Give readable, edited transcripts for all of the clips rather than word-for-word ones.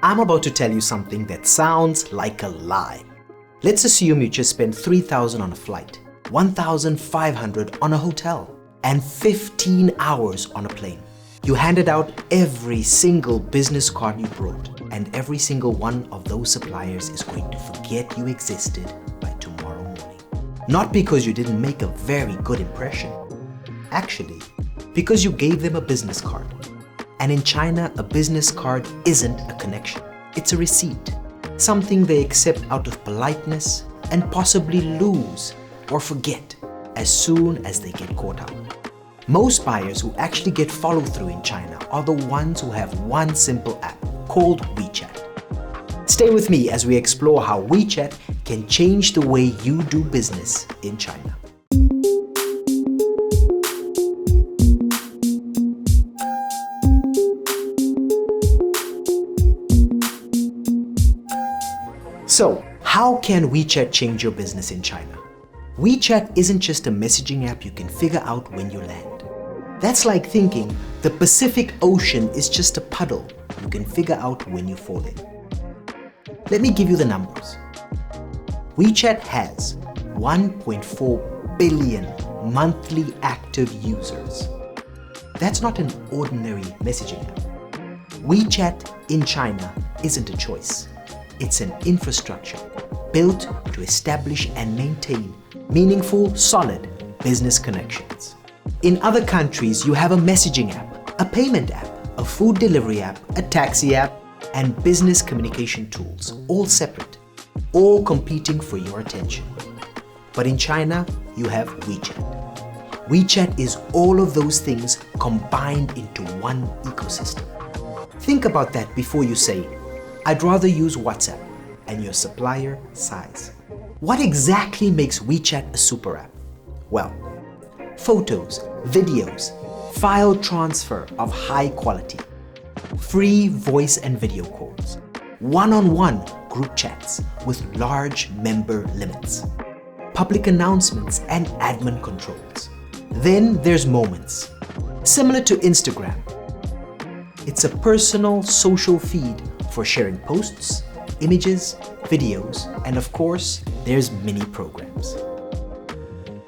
I'm about to tell you something that sounds like a lie. Let's assume you just spent $3,000 on a flight, $1,500 on a hotel, and 15 hours on a plane. You handed out every single business card you brought, and every single one of those suppliers is going to forget you existed by tomorrow morning. Not because you didn't make a very good impression. Actually, because you gave them a business card. And in China, a business card isn't a connection. It's a receipt. Something they accept out of politeness and possibly lose or forget as soon as they get caught up. Most buyers who actually get follow-through in China are the ones who have one simple app called WeChat. Stay with me as we explore how WeChat can change the way you do business in China. So, how can WeChat change your business in China? WeChat isn't just a messaging app you can figure out when you land. That's like thinking the Pacific Ocean is just a puddle you can figure out when you fall in. Let me give you the numbers. WeChat has 1.4 billion monthly active users. That's not an ordinary messaging app. WeChat in China isn't a choice. It's an infrastructure built to establish and maintain meaningful, solid business connections. In other countries, you have a messaging app, a payment app, a food delivery app, a taxi app, and business communication tools, all separate, all competing for your attention. But in China, you have WeChat. WeChat is all of those things combined into one ecosystem. Think about that before you say, I'd rather use WhatsApp, and your supplier sighs. What exactly makes WeChat a super app? Well, photos, videos, file transfer of high quality, free voice and video calls, one-on-one group chats with large member limits, public announcements and admin controls. Then there's Moments, similar to Instagram. It's a personal social feed for sharing posts, images, videos, and of course, there's mini programs.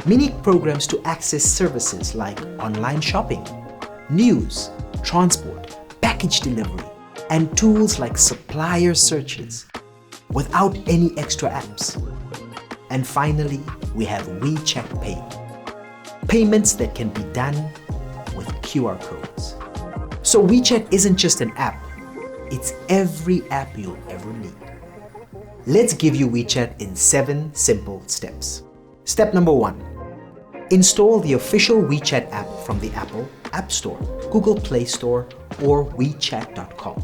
Mini programs to access services like online shopping, news, transport, package delivery, and tools like supplier searches without any extra apps. And finally, we have WeChat Pay. Payments that can be done with QR codes. So WeChat isn't just an app. It's every app you'll ever need. Let's give you WeChat in 7 simple steps. Step number 1. Install the official WeChat app from the Apple App Store, Google Play Store, or WeChat.com,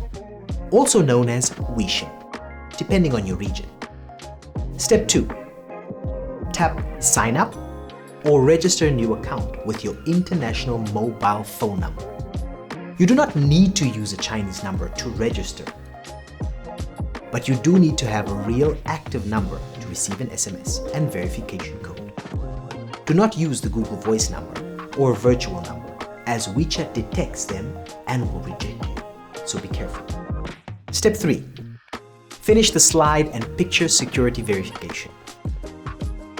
also known as WeChat, depending on your region. Step 2. Tap Sign Up or register a new account with your international mobile phone number. You do not need to use a Chinese number to register, but you do need to have a real active number to receive an SMS and verification code. Do not use the Google Voice number or virtual number, as WeChat detects them and will reject you, so be careful. Step 3. Finish the slide and picture security verification.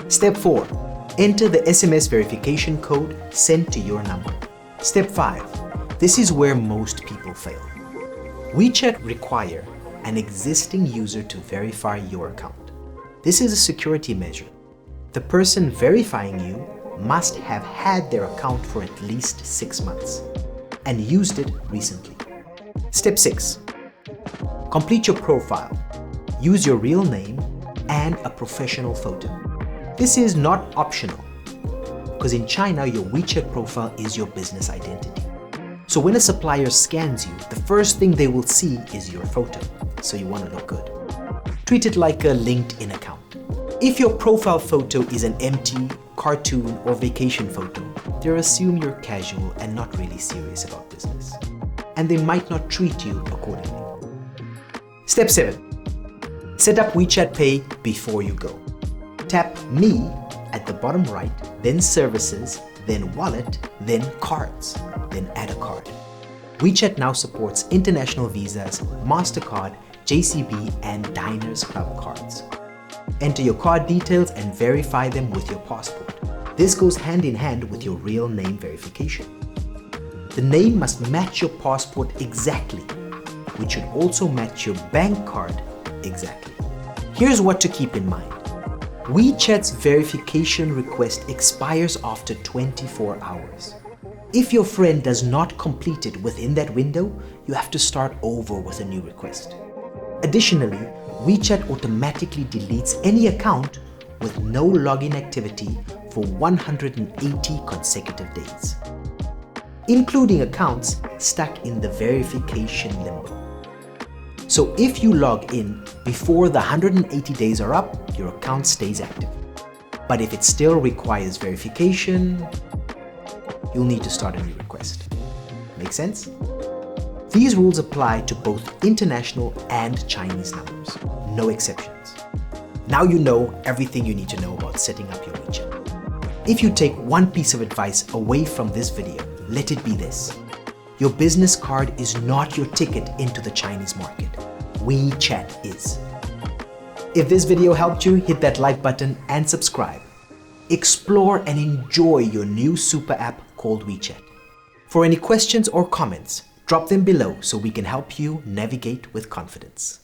Step 4. Enter the SMS verification code sent to your number. Step 5. This is where most people fail. WeChat requires an existing user to verify your account. This is a security measure. The person verifying you must have had their account for at least 6 months and used it recently. Step 6. Complete your profile. Use your real name and a professional photo. This is not optional because in China, your WeChat profile is your business identity. So when a supplier scans you, the first thing they will see is your photo, so you want to look good. Treat it like a LinkedIn account. If your profile photo is an empty, cartoon, or vacation photo, they'll assume you're casual and not really serious about business. And they might not treat you accordingly. Step 7. Set up WeChat Pay before you go. Tap Me at the bottom right, then Services, then Wallet, then Cards, then add a card. WeChat now supports international visas, Mastercard, JCB, and Diners Club cards. Enter your card details and verify them with your passport. This goes hand in hand with your real name verification. The name must match your passport exactly, which should also match your bank card exactly. Here's what to keep in mind. WeChat's verification request expires after 24 hours. If your friend does not complete it within that window, you have to start over with a new request. Additionally, WeChat automatically deletes any account with no login activity for 180 consecutive days, including accounts stuck in the verification limbo. So if you log in before the 180 days are up, your account stays active. But if it still requires verification, you'll need to start a new request. Make sense? These rules apply to both international and Chinese numbers, no exceptions. Now you know everything you need to know about setting up your WeChat. If you take one piece of advice away from this video, let it be this. Your business card is not your ticket into the Chinese market. WeChat is. If this video helped you, hit that like button and subscribe. Explore and enjoy your new super app called WeChat. For any questions or comments, drop them below so we can help you navigate with confidence.